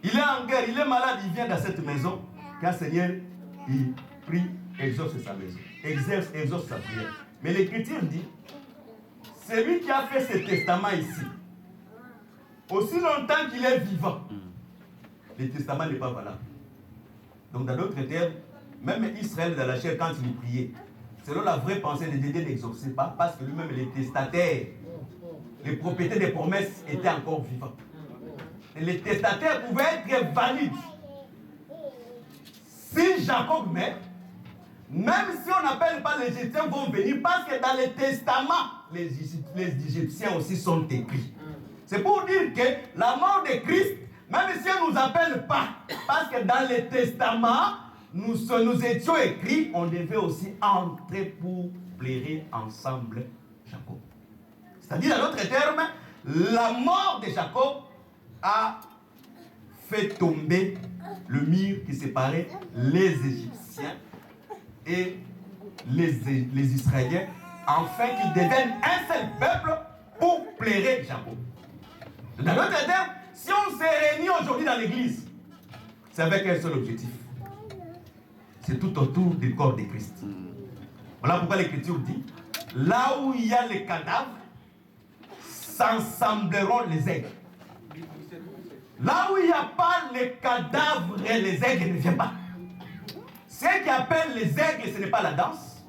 il est en guerre, il est malade, il vient dans cette maison, car Seigneur, il prie, exauce sa maison, exauce sa prière. Mais l'Écriture dit, celui qui a fait ce testament ici, aussi longtemps qu'il est vivant, le testament n'est pas valable. Donc dans d'autres termes, même Israël dans la chair, quand il priait, selon la vraie pensée de Dieu, n'exauçait pas, parce que lui-même, les testataires, les propriétaires des promesses étaient encore vivants. Et les testataires pouvaient être valides. Si Jacob meurt, même si on n'appelle pas les Égyptiens vont venir, parce que dans les testaments, les Égyptiens aussi sont écrits. C'est pour dire que la mort de Christ, même si on ne nous appelle pas, parce que dans les testaments, nous étions écrits, on devait aussi entrer pour plaire ensemble Jacob. C'est-à-dire, dans d'autres termes, la mort de Jacob a fait tomber le mur qui séparait les Égyptiens et les Israéliens, afin qu'ils deviennent un seul peuple pour plaire Jacob. Dans d'autres termes, si on se réunit aujourd'hui dans l'église, c'est avec un seul objectif. C'est tout autour du corps de Christ. Voilà pourquoi l'Écriture dit, là où il y a les cadavres, s'assembleront les aigles. Là où il n'y a pas les cadavres, les aigles ne viennent pas. Ce qui appelle les aigles, ce n'est pas la danse,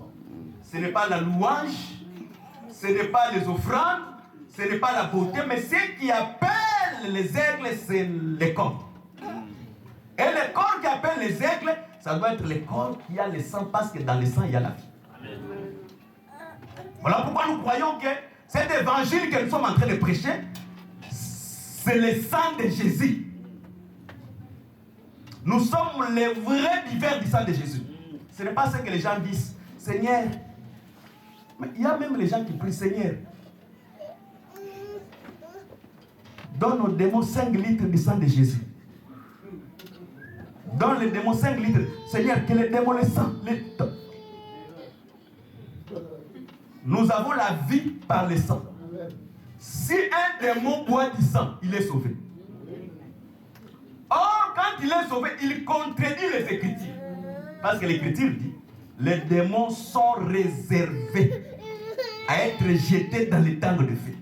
ce n'est pas la louange, ce n'est pas les offrandes, ce n'est pas la beauté, mais ce qui appelle les aigles, c'est les corps. Et les corps qui appellent les aigles, ça doit être les corps qui a le sang, parce que dans le sang, il y a la vie. Voilà pourquoi nous croyons que cet évangile que nous sommes en train de prêcher, c'est le sang de Jésus. Nous sommes les vrais vivants du sang de Jésus. Ce n'est pas ce que les gens disent. Seigneur, mais il y a même les gens qui prient, Seigneur, donne aux démons 5 litres du sang de Jésus. Donne les démons 5 litres. Seigneur, que les démons le sang. Nous avons la vie par le sang. Si un démon boit du sang, il est sauvé. Or, quand il est sauvé, il contredit les Écritures. Parce que l'Écriture dit, les démons sont réservés à être jetés dans les tangs de feu.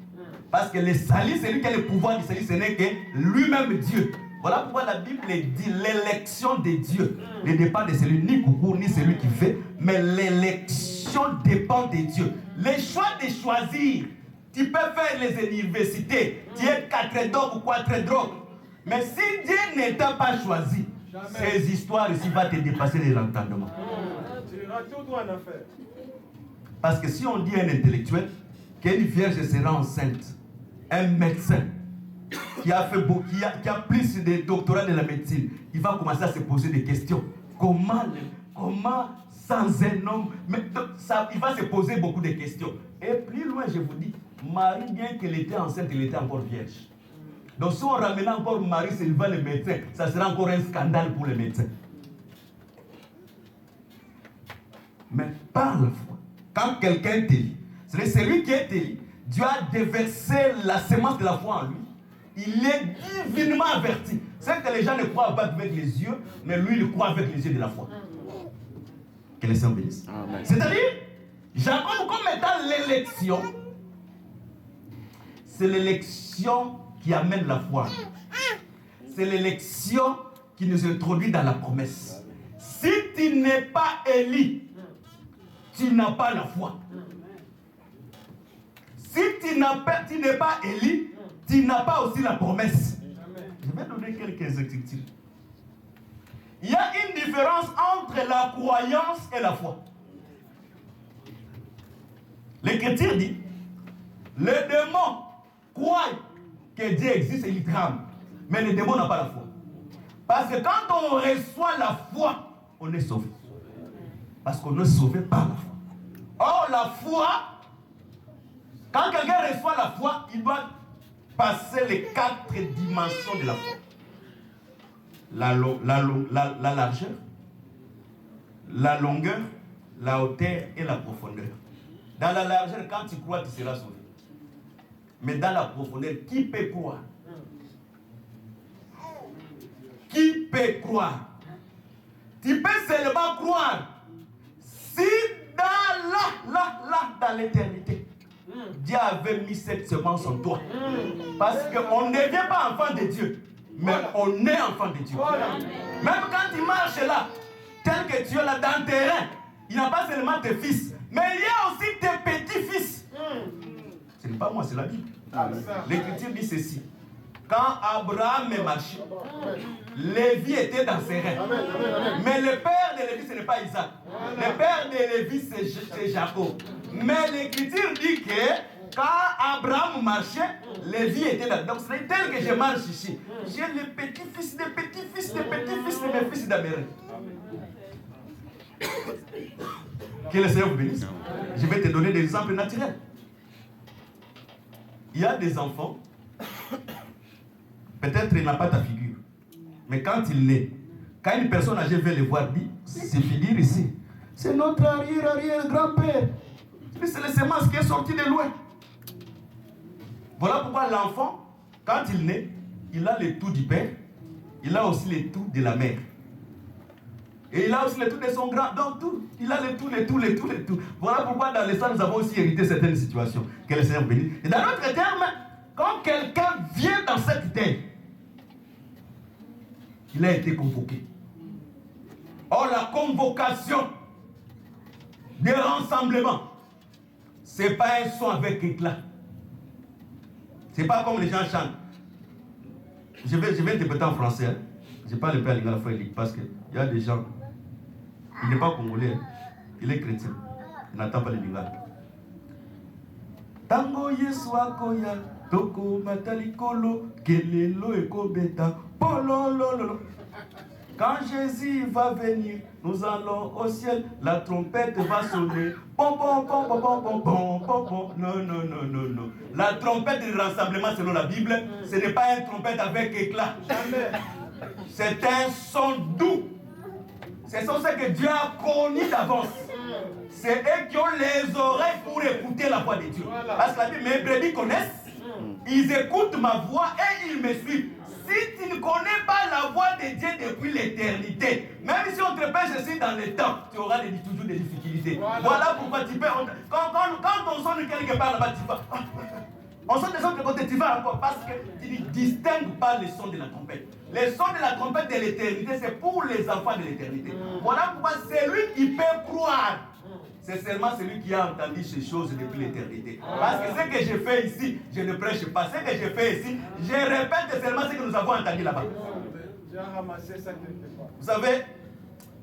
Parce que le salut, c'est lui qui a le pouvoir du salut, ce n'est que lui-même Dieu. Voilà pourquoi la Bible dit l'élection de Dieu ne dépend de celui ni coucou ni celui qui fait, mais l'élection dépend de Dieu. Le choix de choisir, tu peux faire les universités, tu es 4 drogues ou 4 drogues, mais si Dieu ne t'a pas choisi, ces histoires ici vont te dépasser les entendements. Parce que si on dit un intellectuel, qu'une vierge sera enceinte, un médecin qui a fait beaucoup, qui a plus de doctorats de la médecine, il va commencer à se poser des questions. Comment sans un homme, mais ça, il va se poser beaucoup de questions. Et plus loin, je vous dis, Marie, bien qu'elle était enceinte, elle était encore vierge. Donc si on ramène encore Marie, c'est devant le médecin, ça sera encore un scandale pour les médecins. Mais par la foi, quand quelqu'un te dit, c'est celui qui est dit, Dieu a déversé la semence de la foi en lui. Il est divinement averti. C'est que les gens ne croient pas avec les yeux, mais lui, il croit avec les yeux de la foi. Que les saints bénissent. C'est-à-dire, Jacob, comme étant l'élection, c'est l'élection qui amène la foi. C'est l'élection qui nous introduit dans la promesse. Si tu n'es pas élu, tu n'as pas la foi. Si tu n'es pas élu, tu n'as pas aussi la promesse. Je vais donner quelques écritures. Il y a une différence entre la croyance et la foi. L'Écriture dit, le démon croit que Dieu existe et il tremble. Mais le démon n'a pas la foi. Parce que quand on reçoit la foi, on est sauvé. Parce qu'on est sauvé par la foi. Or, la foi, quand quelqu'un reçoit la foi, il doit passer les 4 dimensions de la foi. La largeur, la longueur, la hauteur et la profondeur. Dans la largeur, quand tu crois, tu seras sauvé. Mais dans la profondeur, qui peut croire? Qui peut croire? Tu peux seulement croire si dans l'éternité, Dieu avait mis cette semence en toi. Parce qu'on ne devient pas enfant de Dieu, mais on est enfant de Dieu. Même quand tu marches là, tel que tu es là dans le terrain, il n'y a pas seulement tes fils, mais il y a aussi tes petits-fils. Ce n'est pas moi, c'est la Bible. L'Écriture dit ceci. Quand Abraham est marché, Lévi était dans ses reins. Mais le père de Lévi, ce n'est pas Isaac. Le père de Lévi, c'est Jacob. Mais l'Écriture dit que quand Abraham marchait, Lévi était là. Donc c'est tel que je marche ici. J'ai les petits-fils, des petits-fils, des petits-fils de mes fils d'Amérique. Que le Seigneur vous bénisse. Je vais te donner des exemples naturels. Il y a des enfants, peut-être il n'a pas ta figure, mais quand il naît, quand une personne âgée vient le voir, dit, c'est figure ici, c'est notre arrière-grand-père. C'est le semence qui est sorti de loin. Voilà pourquoi l'enfant, quand il naît, il a le tout du père, il a aussi le tout de la mère. Et il a aussi le tout de son grand, donc tout. Il a le tout. Voilà pourquoi dans les salles, nous avons aussi hérité certaines situations. Que le Seigneur bénisse. Et dans d'autres termes, quand quelqu'un vient dans cette terre, il a été convoqué. Or, la convocation des rassemblements, ce n'est pas un son avec éclat. Ce n'est pas comme les gens chantent. Je vais interpréter en français. Hein. Je parle un peu à l'ingala parce qu'il y a des gens. Il n'est pas congolais, hein. Il est chrétien. Il n'attend pas les lingala. Tango Yesu akoya, toko matalikolo, kelelo ekobeta, polololo. Quand Jésus va venir, nous allons au ciel, la trompette va sonner. Pom pom pom pom pom pom pom pom pom. Non. La trompette du rassemblement selon la Bible, ce n'est pas une trompette avec éclat. C'est un son doux. Ce sont ceux que Dieu a connus d'avance. C'est eux qui ont les oreilles pour écouter la voix de Dieu. Parce que la Bible, mes brebis connaissent, ils écoutent ma voix et ils me suivent. Si tu ne connais pas la voix de Dieu depuis l'éternité, même si on te pêche ici dans le temps, tu auras toujours des difficultés. Voilà pourquoi tu peux. Quand on sonne quelque part là-bas, tu vas. On sort des autres côtés, tu vas encore, parce que tu ne distingues pas les sons de la trompette. Les sons de la trompette de l'éternité, c'est pour les enfants de l'éternité. Voilà pourquoi celui qui peut croire, c'est seulement celui qui a entendu ces choses depuis l'éternité. Parce que ce que je fais ici, je ne prêche pas. Ce que je fais ici, je répète seulement ce que nous avons entendu là-bas. Vous savez,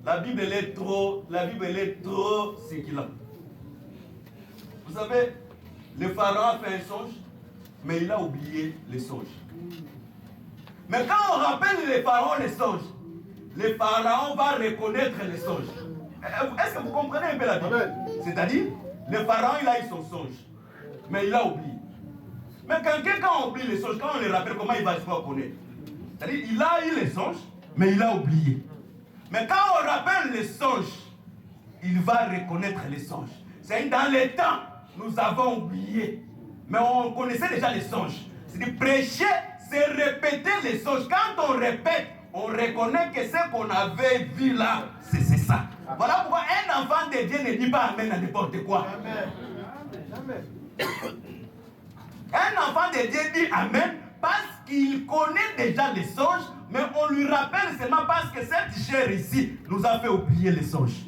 la Bible elle est trop circulante. Vous savez, le pharaon a fait un songe, mais il a oublié les songes. Mais quand on rappelle les pharaons les songes, le pharaon va reconnaître les songes. Est-ce que vous comprenez un peu la Bible? C'est-à-dire, le pharaon il a eu son songe, mais il a oublié. Mais quand quelqu'un oublie les songes, quand on les rappelle, comment il va se reconnaître? C'est-à-dire, il a eu les songes, mais il a oublié. Mais quand on rappelle les songes, il va reconnaître les songes. C'est dans les temps, nous avons oublié. Mais on connaissait déjà les songes. C'est-à-dire, prêcher, c'est répéter les songes. Quand on répète, on reconnaît que ce qu'on avait vu là, c'est ça. Voilà pourquoi un enfant de Dieu ne dit pas Amen à n'importe quoi. Amen. Un enfant de Dieu dit Amen parce qu'il connaît déjà les songes, mais on lui rappelle seulement parce que cette chair ici nous a fait oublier les songes.